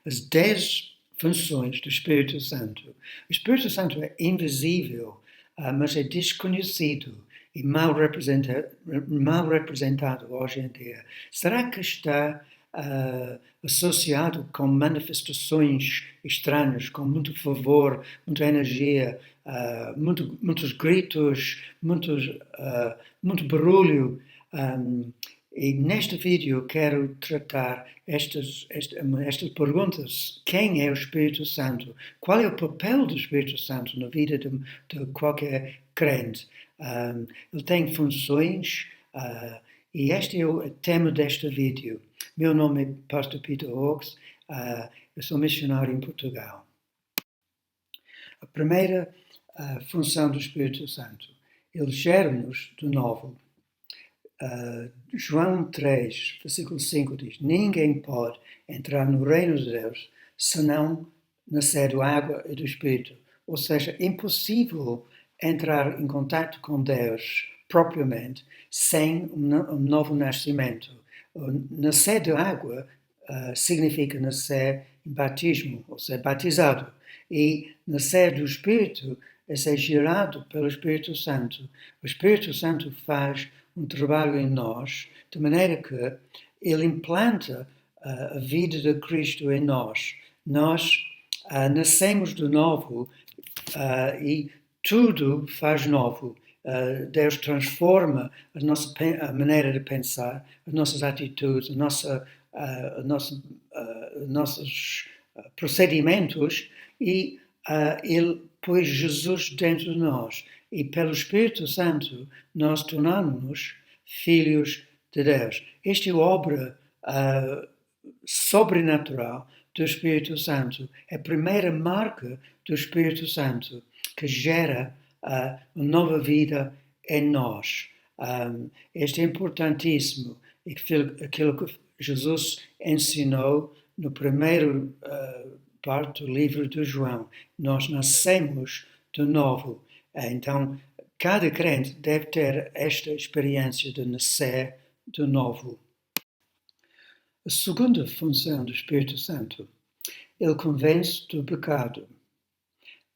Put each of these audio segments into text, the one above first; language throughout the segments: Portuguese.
as 10 funções do Espírito Santo. O Espírito Santo é invisível, mas é desconhecido e mal representado hoje em dia. Será que está associado com manifestações estranhas, com muito fervor, muita energia, muitos gritos, muito barulho? E neste vídeo quero tratar estas perguntas. Quem é o Espírito Santo? Qual é o papel do Espírito Santo na vida de qualquer crente? Ele tem funções e este é o tema deste vídeo. Meu nome é Pastor Peter Hawkes, eu sou missionário em Portugal. A primeira função do Espírito Santo, ele gera-nos de novo. João 3, versículo 5 diz: ninguém pode entrar no reino de Deus senão nascer da água e do Espírito. Ou seja, é impossível entrar em contato com Deus propriamente sem um novo nascimento. Nascer da água significa nascer em batismo, ou ser batizado. E nascer do Espírito é ser gerado pelo Espírito Santo. O Espírito Santo faz um trabalho em nós, de maneira que ele implanta a vida de Cristo em nós. Nós nascemos de novo e tudo faz novo. Deus transforma a maneira de pensar, as nossas atitudes, nossos procedimentos e ele pôs Jesus dentro de nós. E pelo Espírito Santo nós tornamos-nos filhos de Deus. Esta é a obra sobrenatural do Espírito Santo. É a primeira marca do Espírito Santo que gera uma nova vida em nós. Este é importantíssimo. Aquilo que Jesus ensinou no primeiro parte do livro de João. Nós nascemos de novo. Então, cada crente deve ter esta experiência de nascer de novo. A segunda função do Espírito Santo, ele convence do pecado.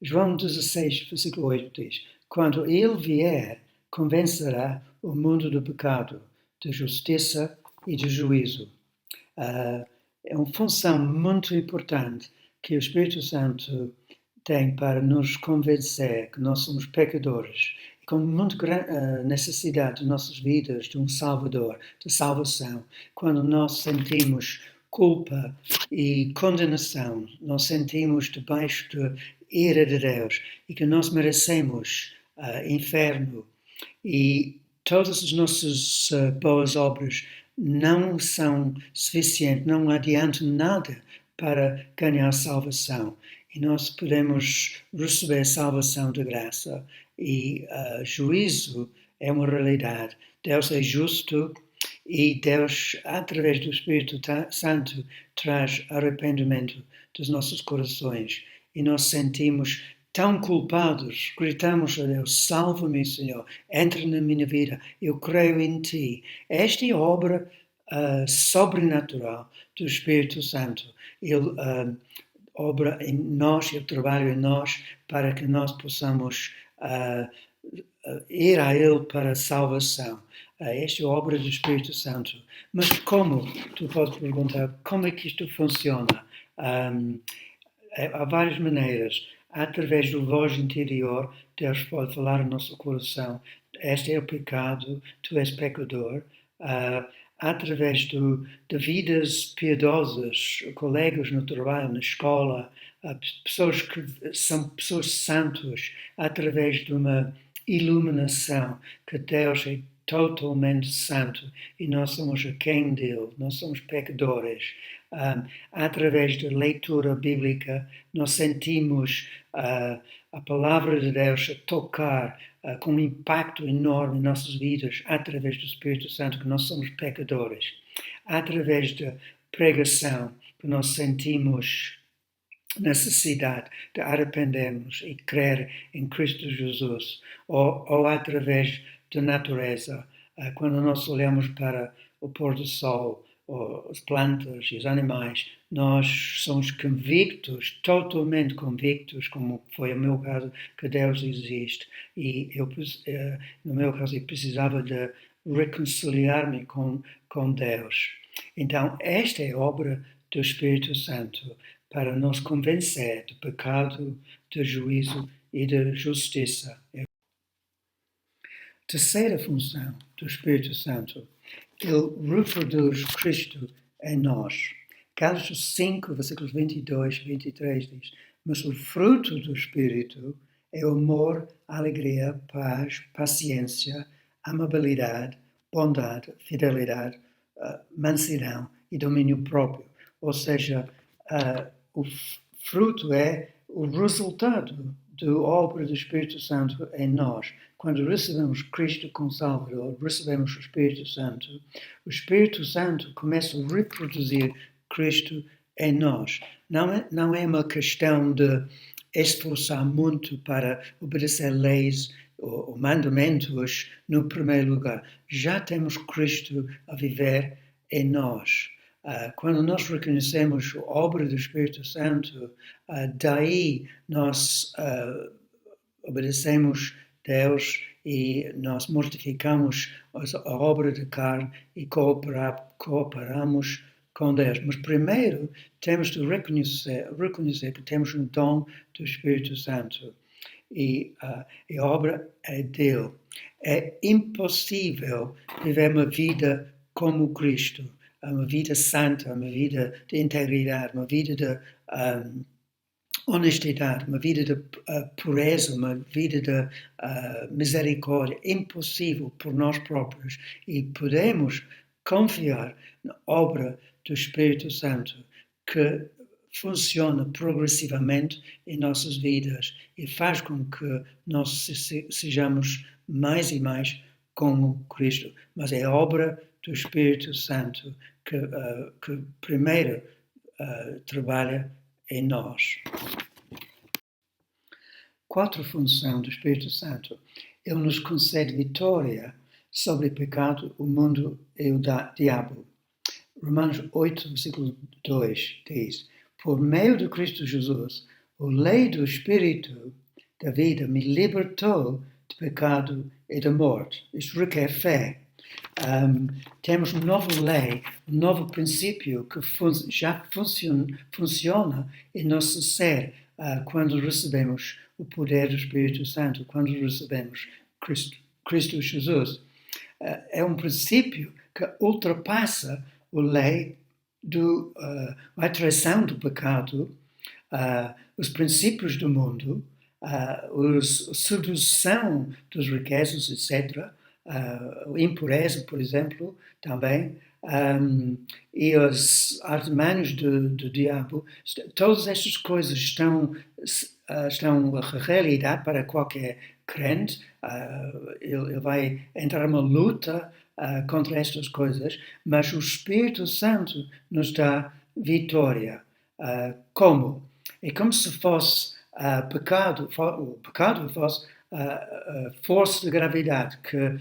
João 16, versículo 8 diz: quando ele vier, convencerá o mundo do pecado, de justiça e de juízo. É uma função muito importante que o Espírito Santo tem para nos convencer que nós somos pecadores e com muita necessidade de nossas vidas de um Salvador, de salvação. Quando nós sentimos culpa e condenação, nós sentimos debaixo da ira de Deus e que nós merecemos inferno e todas as nossas boas obras não são suficientes, não adiantam nada para ganhar salvação. E nós podemos receber salvação de graça. E juízo é uma realidade. Deus é justo e Deus, através do Espírito Santo, traz arrependimento dos nossos corações. E nós sentimos tão culpados, gritamos a Deus: salva-me, Senhor, entra na minha vida, eu creio em Ti. Esta é a obra sobrenatural do Espírito Santo. Ele obra em nós, ele trabalha em nós para que nós possamos ir a Ele para a salvação. Esta é a obra do Espírito Santo. Mas como? Tu podes perguntar, como é que isto funciona? Há várias maneiras. Através do voz interior, Deus pode falar no nosso coração: este é o pecado, tu és pecador. Através de vidas piedosas, colegas no trabalho, na escola, pessoas que são pessoas santas, através de uma iluminação que Deus é totalmente santo e nós somos aquém dele, nós somos pecadores. Através da leitura bíblica, nós sentimos a palavra de Deus a tocar com um impacto enorme em nossas vidas, através do Espírito Santo, que nós somos pecadores. Através da pregação, que nós sentimos necessidade de arrependermos e crer em Cristo Jesus, ou através da natureza, quando nós olhamos para o pôr do sol, as plantas e os animais, nós somos convictos, totalmente convictos, como foi o meu caso, que Deus existe. E no meu caso, eu precisava de reconciliar-me com Deus. Então, esta é a obra do Espírito Santo para nos convencer de pecado, de juízo e de justiça. Terceira função do Espírito Santo, ele reproduz Cristo em nós. Gálatas 5, versículos 22 e 23 diz: mas o fruto do Espírito é o amor, alegria, paz, paciência, amabilidade, bondade, fidelidade, mansidão e domínio próprio. Ou seja, o fruto é o resultado da obra do Espírito Santo em nós. Quando recebemos Cristo como Salvador, recebemos o Espírito Santo começa a reproduzir Cristo em nós. Não é uma questão de esforçar muito para obedecer leis ou mandamentos no primeiro lugar. Já temos Cristo a viver em nós. Quando nós reconhecemos a obra do Espírito Santo, daí nós obedecemos Deus e nós mortificamos a obra da carne e cooperamos com Deus. Mas primeiro temos de reconhecer que temos um dom do Espírito Santo e a obra é dele. É impossível viver uma vida como Cristo, uma vida santa, uma vida de integridade, uma vida de honestidade, uma vida de pureza, uma vida de misericórdia, impossível por nós próprios. E podemos confiar na obra do Espírito Santo que funciona progressivamente em nossas vidas e faz com que nós sejamos mais e mais como Cristo. Mas é a obra do Espírito Santo que primeiro trabalha em nós. Quarta função do Espírito Santo. Ele nos concede vitória sobre o pecado, o mundo e o diabo. Romanos 8, versículo 2 diz: por meio de Cristo Jesus, a lei do Espírito da vida me libertou de pecado e da morte. Isto requer fé. Temos uma nova lei, um novo princípio que já funciona em nosso ser quando recebemos o poder do Espírito Santo, quando recebemos Cristo Jesus. É um princípio que ultrapassa a lei a atração do pecado, os princípios do mundo, a sedução das riquezas, etc., a impureza, por exemplo, também, e os artimanhos do diabo. Todas estas coisas estão a realidade para qualquer crente. Ele vai entrar numa luta contra estas coisas, mas o Espírito Santo nos dá vitória. Como? É como se fosse o pecado fosse a força de gravidade que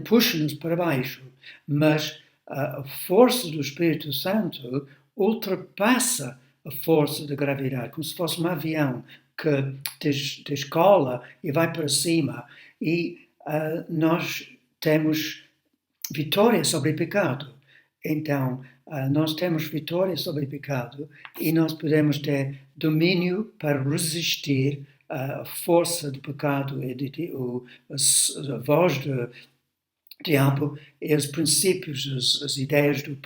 puxa-nos para baixo, mas a força do Espírito Santo ultrapassa a força de gravidade, como se fosse um avião que descola e vai para cima. E nós temos vitória sobre o pecado. Então, nós temos vitória sobre o pecado e nós podemos ter domínio para resistir à força do pecado e a voz do diabo e os princípios, as ideias do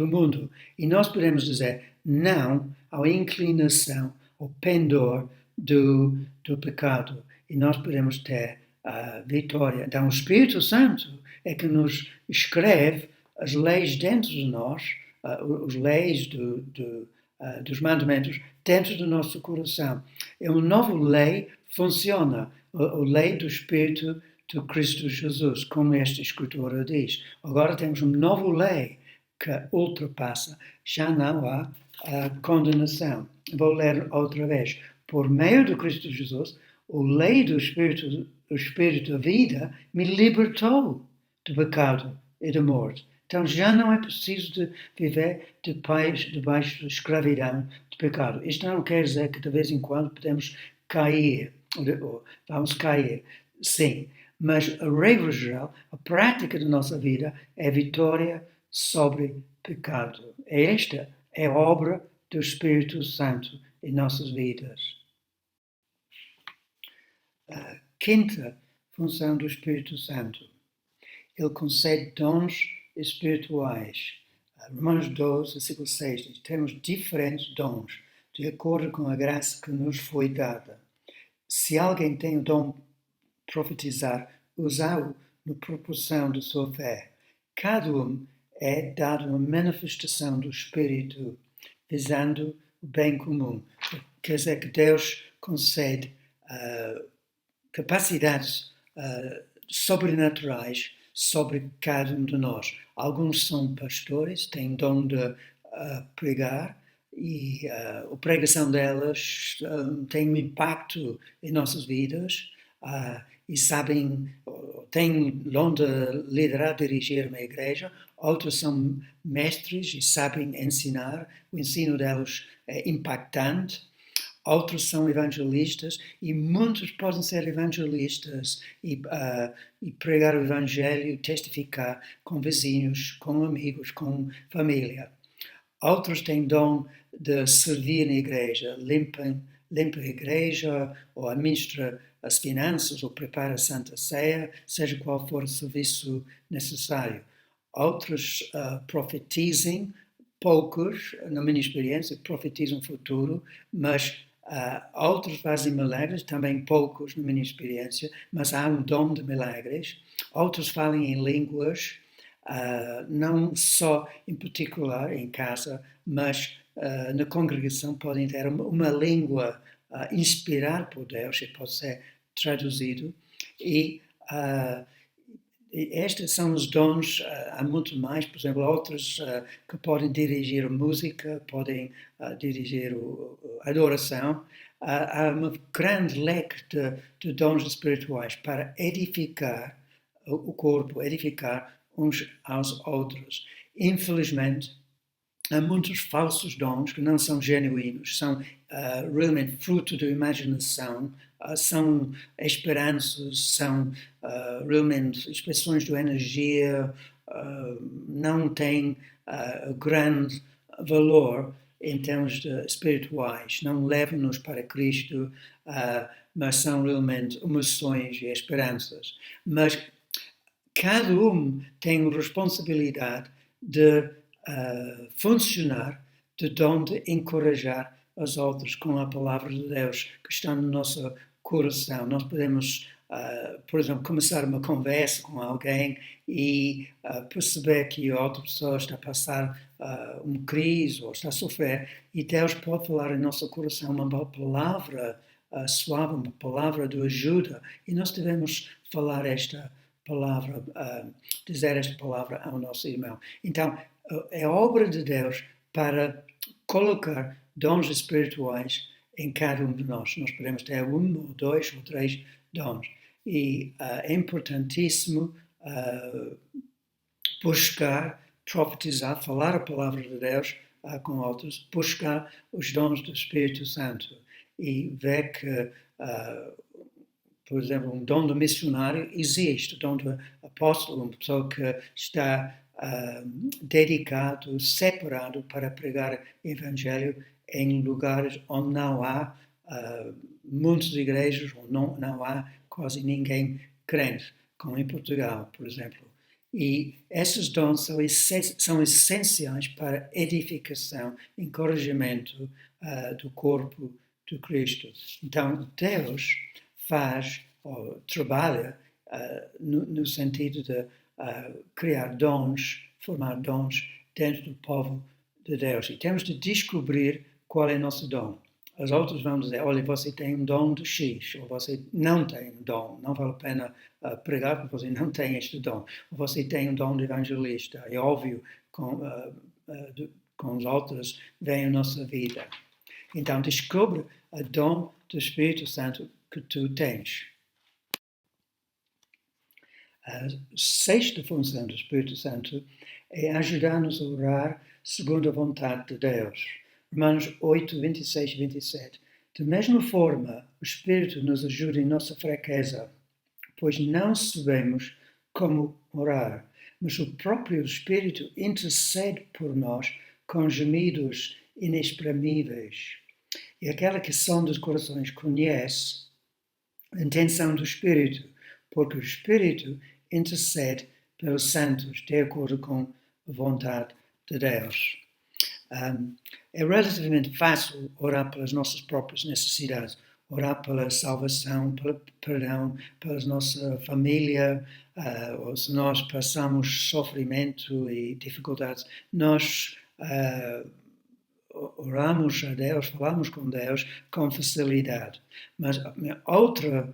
mundo. E nós podemos dizer não à inclinação, ao pendor do pecado. E nós podemos ter vitória. Então, o Espírito Santo é que nos escreve as leis dentro de nós, as leis dos mandamentos dentro do nosso coração. É uma nova lei, funciona, a lei do Espírito de Cristo Jesus, como esta Escritura diz. Agora temos uma nova lei que ultrapassa, já não há condenação. Vou ler outra vez. Por meio de Cristo Jesus, a lei do Espírito da vida me libertou de pecado e de morte. Então já não é preciso de viver debaixo de escravidão de pecado. Isto não quer dizer que de vez em quando podemos cair, ou vamos cair, sim, mas a regra geral, a prática da nossa vida é a vitória sobre pecado. Esta é a obra do Espírito Santo em nossas vidas. A quinta função do Espírito Santo: ele concede dons espirituais. Romanos 12, versículo 6 diz: temos diferentes dons, de acordo com a graça que nos foi dada. Se alguém tem o dom de profetizar, usá-lo na proporção de sua fé. Cada um é dado uma manifestação do Espírito, visando o bem comum. Quer dizer que Deus concede capacidades sobrenaturais sobre cada um de nós. Alguns são pastores, têm dom de pregar, e a pregação delas tem um impacto em nossas vidas, e sabem, têm dom de liderar, dirigir uma igreja. Outros são mestres e sabem ensinar, o ensino delas é impactante. Outros são evangelistas, e muitos podem ser evangelistas e pregar o evangelho, testificar com vizinhos, com amigos, com família. Outros têm dom de servir na igreja, limpa a igreja, ou administra as finanças, ou prepara a Santa Ceia, seja qual for o serviço necessário. Outros profetizam, poucos, na minha experiência, profetizam o futuro, mas outros fazem milagres, também poucos na minha experiência, mas há um dom de milagres. Outros falam em línguas, não só em particular em casa, mas na congregação podem ter uma língua inspirada por Deus e pode ser traduzido. E estes são os dons, há muito mais, por exemplo, outros que podem dirigir a música, podem dirigir a adoração. Há um grande leque de dons espirituais para edificar o corpo, edificar uns aos outros. Infelizmente, há muitos falsos dons que não são genuínos, são realmente fruto da imaginação, são esperanças, são realmente expressões de energia, não têm grande valor em termos espirituais, não levam-nos para Cristo, mas são realmente emoções e esperanças. Mas cada um tem a responsabilidade de funcionar, de dom de encorajar os outros com a palavra de Deus que está no nosso coração. Nós podemos, por exemplo, começar uma conversa com alguém e perceber que a outra pessoa está a passar uma crise ou está a sofrer, e Deus pode falar em nosso coração uma palavra suave, uma palavra de ajuda, e nós devemos falar esta palavra, dizer esta palavra ao nosso irmão. Então, é obra de Deus para colocar dons espirituais em cada um de nós. Nós podemos ter um, ou dois, ou três dons. E é importantíssimo buscar, profetizar, falar a palavra de Deus com outros, buscar os dons do Espírito Santo e ver que por exemplo, um dom de missionário existe, o dom de apóstolo, uma pessoa que está dedicado, separado para pregar o evangelho em lugares onde não há muitas igrejas, ou não há quase ninguém crente, como em Portugal, por exemplo. E esses dons são essenciais para edificação, encorajamento do corpo de Cristo. Então, Deus faz ou trabalha no sentido de criar dons, formar dons dentro do povo de Deus. E temos de descobrir qual é o nosso dom. Os outros vão dizer, olha, você tem um dom de X, ou você não tem um dom, não vale a pena pregar porque você não tem este dom. Ou você tem um dom de evangelista. É óbvio, com os outros vem a nossa vida. Então, descobre o dom do Espírito Santo que tu tens. A sexta função do Espírito Santo é ajudar-nos a orar segundo a vontade de Deus. Romanos 8, 26 e 27. Da mesma forma, o Espírito nos ajuda em nossa fraqueza, pois não sabemos como orar, mas o próprio Espírito intercede por nós com gemidos inexprimíveis. E aquela que sonda os corações conhece a intenção do Espírito, porque o Espírito intercede pelos santos de acordo com a vontade de Deus. É relativamente fácil orar pelas nossas próprias necessidades, orar pela salvação, pelo perdão, pela nossa família, ou se nós passamos sofrimento e dificuldades, nós oramos a Deus, falamos com Deus com facilidade. Mas a outra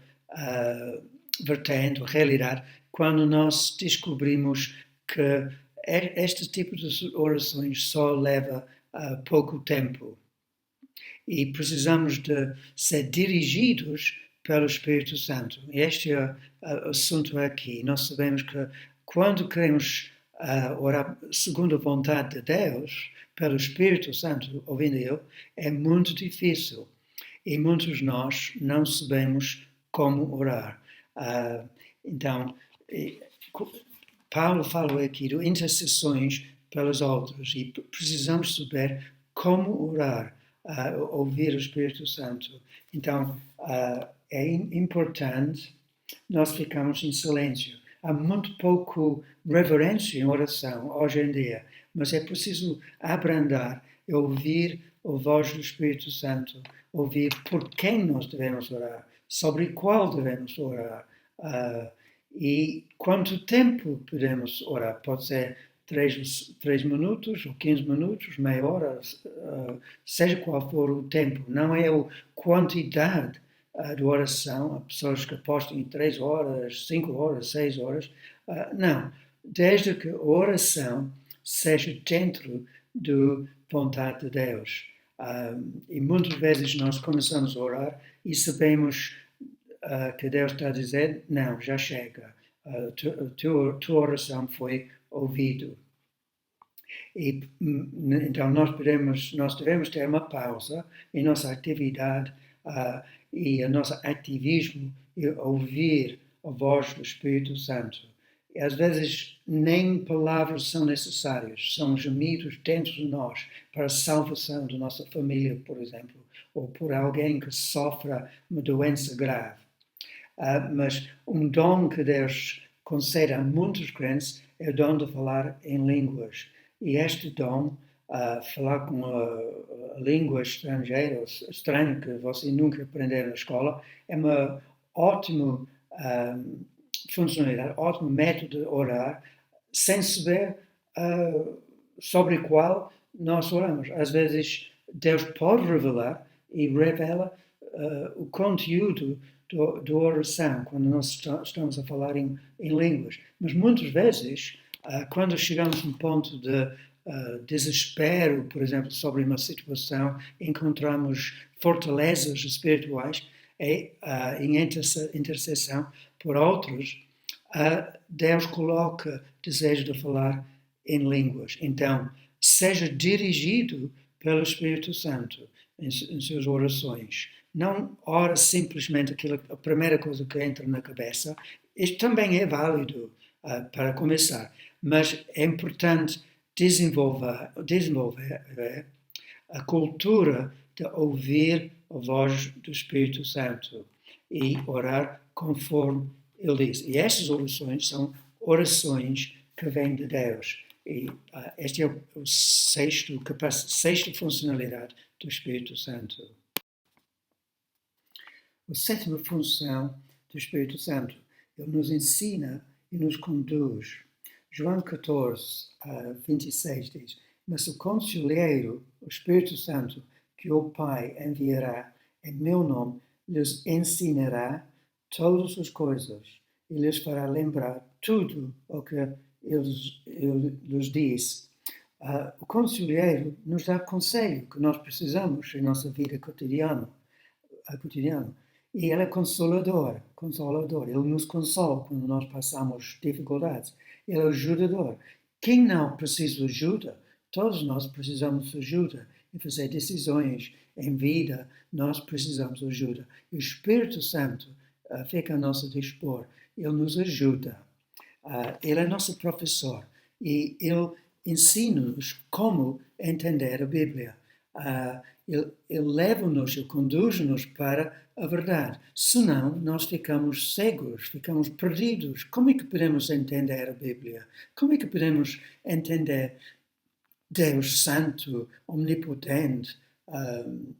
vertente, realidade, quando nós descobrimos que este tipo de orações só leva pouco tempo e precisamos de ser dirigidos pelo Espírito Santo. Este é o assunto aqui. Nós sabemos que quando queremos orar segundo a vontade de Deus, pelo Espírito Santo, ouvindo Ele, é muito difícil. E muitos de nós não sabemos como orar. Então, Paulo fala aqui de intercessões pelos outros e precisamos saber como orar, ouvir o Espírito Santo. Então, é importante nós ficarmos em silêncio. Há muito pouco reverência em oração hoje em dia, mas é preciso abrandar e ouvir a voz do Espírito Santo, ouvir por quem nós devemos orar, sobre qual devemos orar, e quanto tempo podemos orar. Pode ser 3 minutos, ou 15 minutos, meia hora, seja qual for o tempo. Não é a quantidade de oração. Há pessoas que apostam em 3 horas, 5 horas, 6 horas. Não. Desde que a oração seja dentro da vontade de Deus. E muitas vezes nós começamos a orar e sabemos que Deus está a dizer, não, já chega. A tua oração foi ouvida. E então nós devemos ter uma pausa em nossa atividade e o nosso ativismo e ouvir a voz do Espírito Santo. E às vezes nem palavras são necessárias, são gemidos dentro de nós para a salvação da nossa família, por exemplo, ou por alguém que sofra uma doença grave. Mas um dom que Deus concede a muitos crentes é o dom de falar em línguas. E este dom, falar com a língua estrangeira, estranha, que você nunca aprendeu na escola, é uma ótima funcionalidade, ótimo método de orar, sem saber sobre o qual nós oramos. Às vezes Deus pode revelar e revela o conteúdo da oração, quando nós estamos a falar em línguas. Mas muitas vezes, quando chegamos a um ponto de desespero, por exemplo, sobre uma situação, encontramos fortalezas espirituais em intercessão por outros, Deus coloca desejo de falar em línguas. Então, seja dirigido pelo Espírito Santo em suas orações. Não ora simplesmente a primeira coisa que entra na cabeça. Isto também é válido para começar, mas é importante desenvolver a cultura de ouvir a voz do Espírito Santo e orar conforme Ele diz. E essas orações são orações que vêm de Deus. E esta é a sexta funcionalidade do Espírito Santo. A sétima função do Espírito Santo, ele nos ensina e nos conduz. João 14, 26 diz, mas o Conselheiro, o Espírito Santo, que o Pai enviará em meu nome, lhes ensinará todas as coisas e lhes fará lembrar tudo o que ele lhes disse. O Conselheiro nos dá conselho que nós precisamos em nossa vida cotidiana. E Ele é consolador, consolador. Ele nos consola quando nós passamos dificuldades. Ele é ajudador. Quem não precisa de ajuda? Todos nós precisamos de ajuda. Em fazer decisões em vida, nós precisamos de ajuda. E o Espírito Santo fica a nosso dispor. Ele nos ajuda. Ele é nosso professor. E ele ensina-nos como entender a Bíblia. Ele leva-nos, ele conduz-nos para a verdade. Senão, nós ficamos cegos, ficamos perdidos. Como é que podemos entender a Bíblia? Como é que podemos entender Deus Santo, Omnipotente,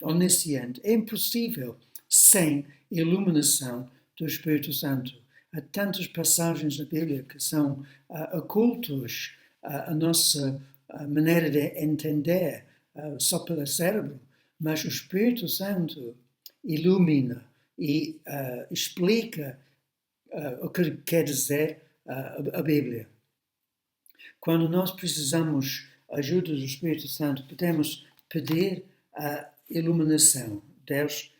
Onisciente? É impossível sem iluminação do Espírito Santo. Há tantas passagens na Bíblia que são ocultos à nossa maneira de entender só pelo cérebro, mas o Espírito Santo ilumina e explica o que quer dizer a Bíblia. Quando nós precisamos da ajuda do Espírito Santo, podemos pedir a iluminação. Deus,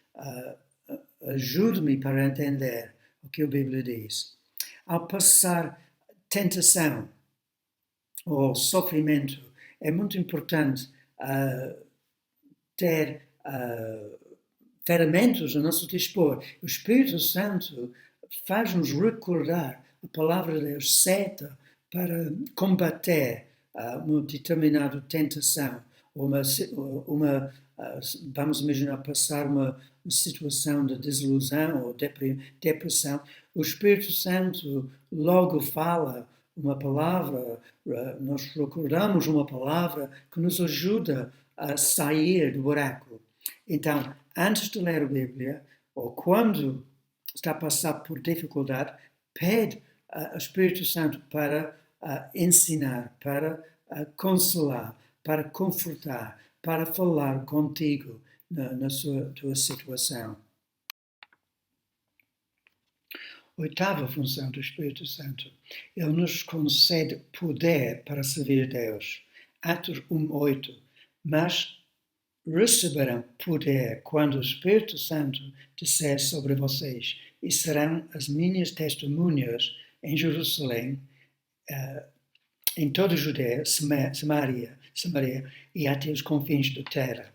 ajude-me para entender o que a Bíblia diz. Ao passar tentação ou sofrimento, é muito importante ter ferramentas a nosso dispor. O Espírito Santo faz-nos recordar a palavra de Deus certa para combater uma determinada tentação, vamos imaginar passar uma situação de desilusão ou depressão. O Espírito Santo logo fala uma palavra, nós recordamos uma palavra que nos ajuda a sair do buraco. Então, antes de ler a Bíblia, ou quando está a passar por dificuldade, pede ao Espírito Santo para ensinar, para consolar, para confortar, para falar contigo na tua situação. Oitava função do Espírito Santo. Ele nos concede poder para servir a Deus. Atos 1:8. Mas receberão poder quando o Espírito Santo descer sobre vocês e serão as minhas testemunhas em Jerusalém, em toda a Judeia, Samaria e até os confins da terra.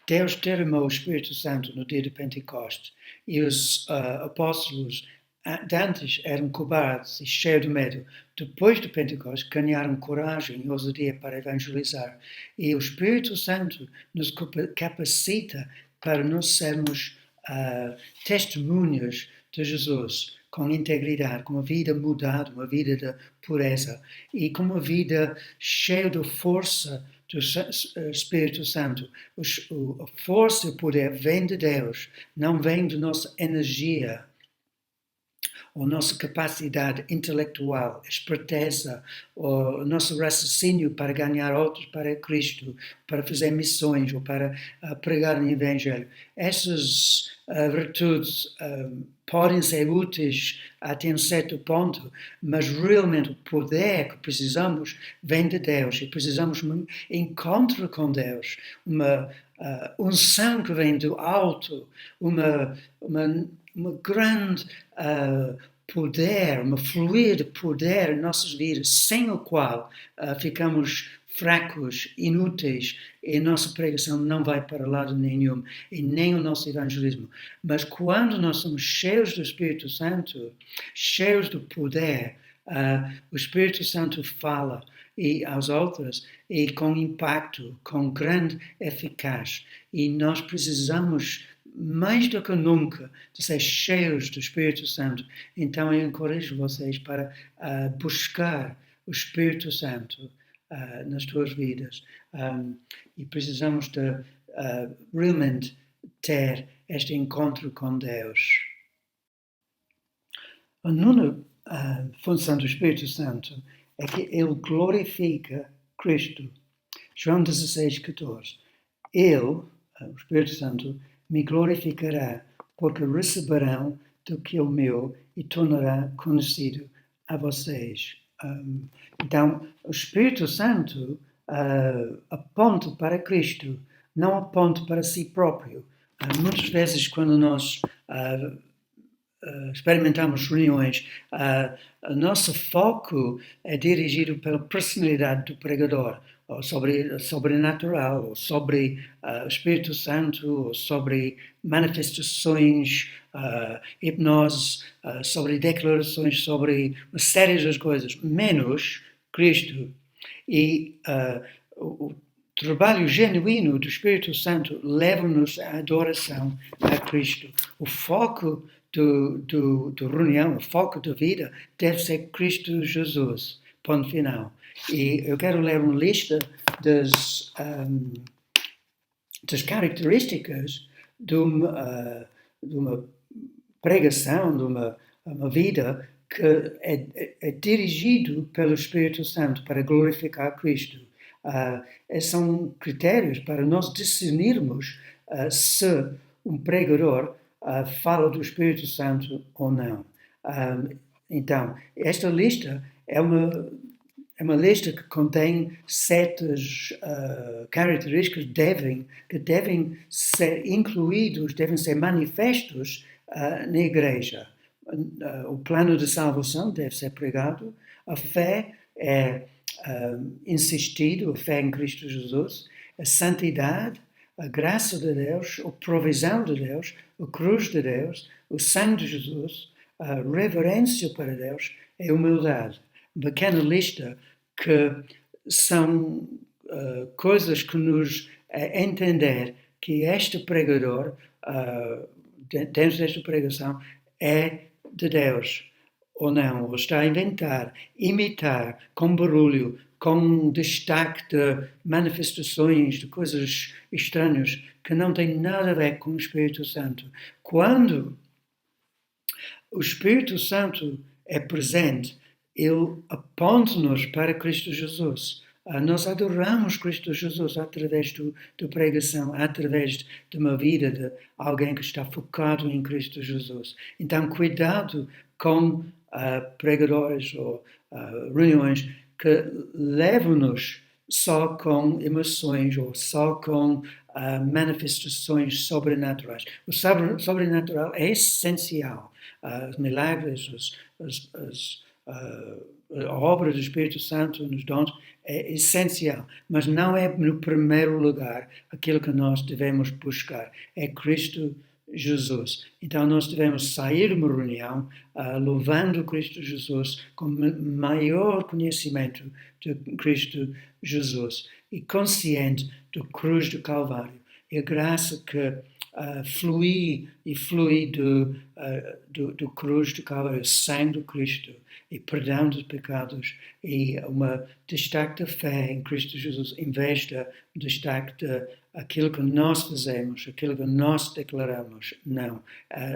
Deus derramou o Espírito Santo no dia de Pentecostes e os apóstolos antes eram cobardes e cheios de medo. Depois de Pentecostes ganharam coragem e ousadia para evangelizar. E o Espírito Santo nos capacita para nós sermos testemunhas de Jesus, com integridade, com uma vida mudada, uma vida de pureza e com uma vida cheia de força do Espírito Santo. A força e o poder vem de Deus, não vem de nossa energia ou nossa capacidade intelectual, esperteza, ou nosso raciocínio para ganhar outros para Cristo, para fazer missões ou para pregar o Evangelho. Essas virtudes podem ser úteis até um certo ponto, mas realmente o poder que precisamos vem de Deus e precisamos de um encontro com Deus, uma unção que vem do alto, uma grande poder, uma fluir de poder em nossas vidas, sem o qual ficamos fracos, inúteis, e a nossa pregação não vai para lado nenhum, e nem o nosso evangelismo. Mas quando nós somos cheios do Espírito Santo, cheios do poder, o Espírito Santo fala e aos outros, e com impacto, com grande eficácia. E nós precisamos mais do que nunca de ser cheios do Espírito Santo. Então eu encorajo vocês para buscar o Espírito Santo nas tuas vidas. E precisamos de realmente ter este encontro com Deus. A nona função do Espírito Santo é que ele glorifica Cristo. João 16:14. Ele, o Espírito Santo, me glorificará, porque receberão do que é o meu e tornará conhecido a vocês. Então, o Espírito Santo aponta para Cristo, não aponta para si próprio. Muitas vezes, quando nós experimentamos reuniões, o nosso foco é dirigido pela personalidade do pregador, ou sobre sobrenatural, ou sobre o Espírito Santo, ou sobre manifestações, hipnose, sobre declarações, sobre uma série de coisas, menos Cristo. E o trabalho genuíno do Espírito Santo leva-nos à adoração a Cristo. O foco do reunião, o foco da vida deve ser Cristo Jesus, ponto final. E eu quero ler uma lista das características de uma pregação, de uma vida que é dirigido pelo Espírito Santo para glorificar Cristo. São critérios para nós discernirmos se um pregador fala do Espírito Santo ou não. Então, esta lista é uma lista que contém certas características que devem ser incluídos, devem ser manifestos na igreja. O plano de salvação deve ser pregado, a fé é insistido, a fé em Cristo Jesus, a santidade, a graça de Deus, a provisão de Deus, a cruz de Deus, o sangue de Jesus, a reverência para Deus e a humildade. Uma pequena lista que são coisas que nos entender que este pregador, dentro desta pregação, é de Deus ou não, ou está a inventar, imitar, com barulho, com destaque de manifestações, de coisas estranhas, que não têm nada a ver com o Espírito Santo. Quando o Espírito Santo é presente, ele aponta-nos para Cristo Jesus. Nós adoramos Cristo Jesus através da pregação, através de uma vida de alguém que está focado em Cristo Jesus. Então, cuidado com pregadores ou reuniões que levam-nos só com emoções ou só com manifestações sobrenaturais. O sobrenatural é essencial. Os milagres, a obra do Espírito Santo nos dons é essencial, mas não é no primeiro lugar aquilo que nós devemos buscar. É Cristo Jesus. Então nós devemos sair de uma reunião louvando Cristo Jesus com maior conhecimento de Cristo Jesus e consciente da cruz do Calvário e a graça que flui do cruz do Calvário, o sangue de Cristo e perdão dos pecados e uma destaque da fé em Cristo Jesus em vez de destaque de aquilo que nós fazemos, aquilo que nós declaramos. Não.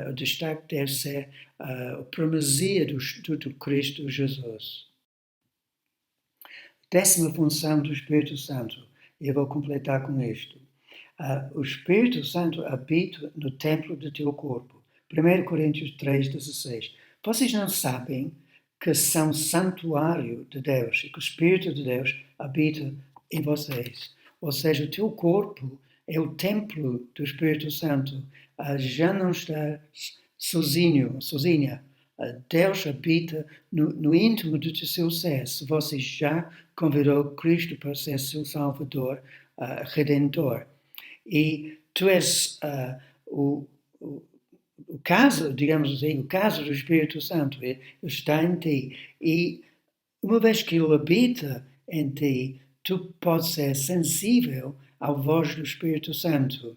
O destaque deve ser a primazia do Cristo Jesus. Décima função do Espírito Santo. E eu vou completar com isto. O Espírito Santo habita no templo do teu corpo. 1 Coríntios 3,16. Vocês não sabem que são santuário de Deus e que o Espírito de Deus habita em vocês. Ou seja, o teu corpo é o templo do Espírito Santo. Já não estás sozinha. Deus habita no íntimo do seu ser. Se você já convidou Cristo para ser seu Salvador, Redentor. E tu és o caso, digamos assim, o caso do Espírito Santo está em ti. E uma vez que ele habita em ti, tu podes ser sensível à voz do Espírito Santo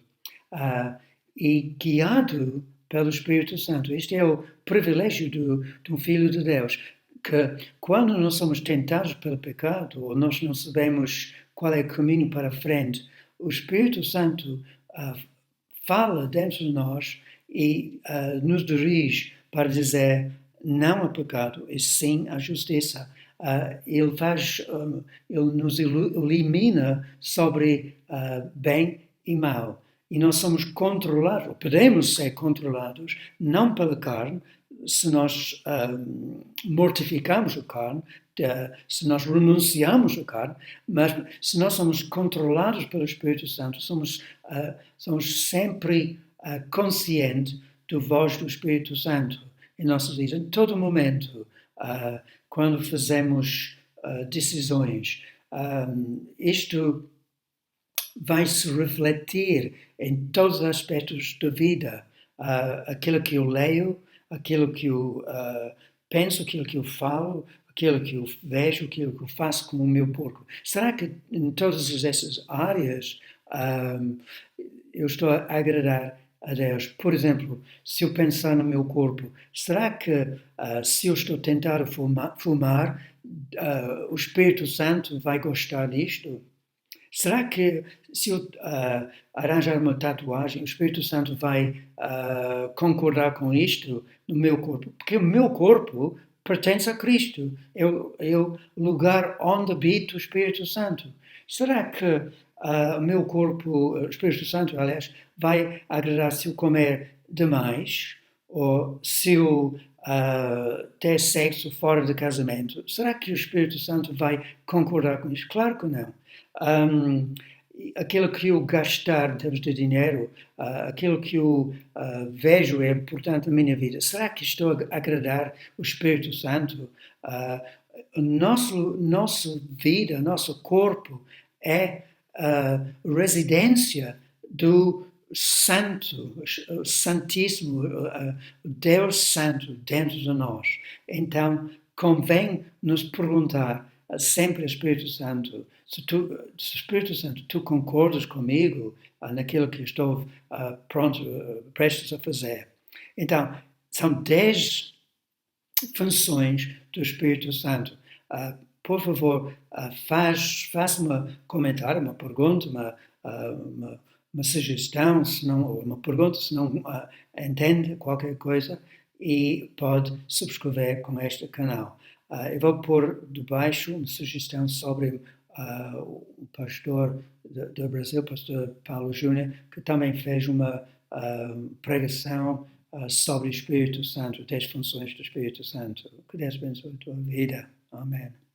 e guiado pelo Espírito Santo. Este é o privilégio de um filho de Deus, que quando nós somos tentados pelo pecado, ou nós não sabemos qual é o caminho para a frente, o Espírito Santo fala dentro de nós e nos dirige para dizer não ao pecado e sim à justiça. Ele nos elimina sobre bem e mal. E nós somos controlados, ou podemos ser controlados, não pela carne, se nós mortificamos a carne, se nós renunciamos à carne, mas se nós somos controlados pelo Espírito Santo, somos sempre consciente da voz do Espírito Santo em nossas vidas, em todo momento, quando fazemos decisões. Isto vai se refletir em todos os aspectos da vida. Aquilo que eu leio, aquilo que eu penso, aquilo que eu falo, aquilo que eu vejo, aquilo que eu faço com o meu corpo. Será que em todas essas áreas eu estou a agradar a Deus? Por exemplo, se eu pensar no meu corpo, será que se eu estou a tentar fumar, o Espírito Santo vai gostar disto? Será que se eu arranjar uma tatuagem, o Espírito Santo vai concordar com isto no meu corpo? Porque o meu corpo pertence a Cristo. É o lugar onde habita o Espírito Santo. Será que o meu corpo, o Espírito Santo, aliás, vai agradar se eu comer demais? Ou se eu ter sexo fora de casamento? Será que o Espírito Santo vai concordar com isso? Claro que não. Aquilo que eu gastar em termos de dinheiro, aquilo que eu vejo é importante na minha vida. Será que estou a agradar o Espírito Santo? Nossa vida, nosso corpo é a residência do Santo, Santíssimo, Deus Santo dentro de nós. Então, convém nos perguntar sempre ao Espírito Santo, se Espírito Santo, tu concordas comigo naquilo que estou prestes a fazer. Então, são 10 funções do Espírito Santo. Por favor, faça-me um comentário, uma pergunta, uma sugestão, se não, uma pergunta, se não entende qualquer coisa, e pode subscrever com este canal. Eu vou pôr debaixo uma sugestão sobre o pastor do Brasil, pastor Paulo Júnior, que também fez uma pregação sobre o Espírito Santo, 10 funções do Espírito Santo. Que Deus abençoe a tua vida. Amém.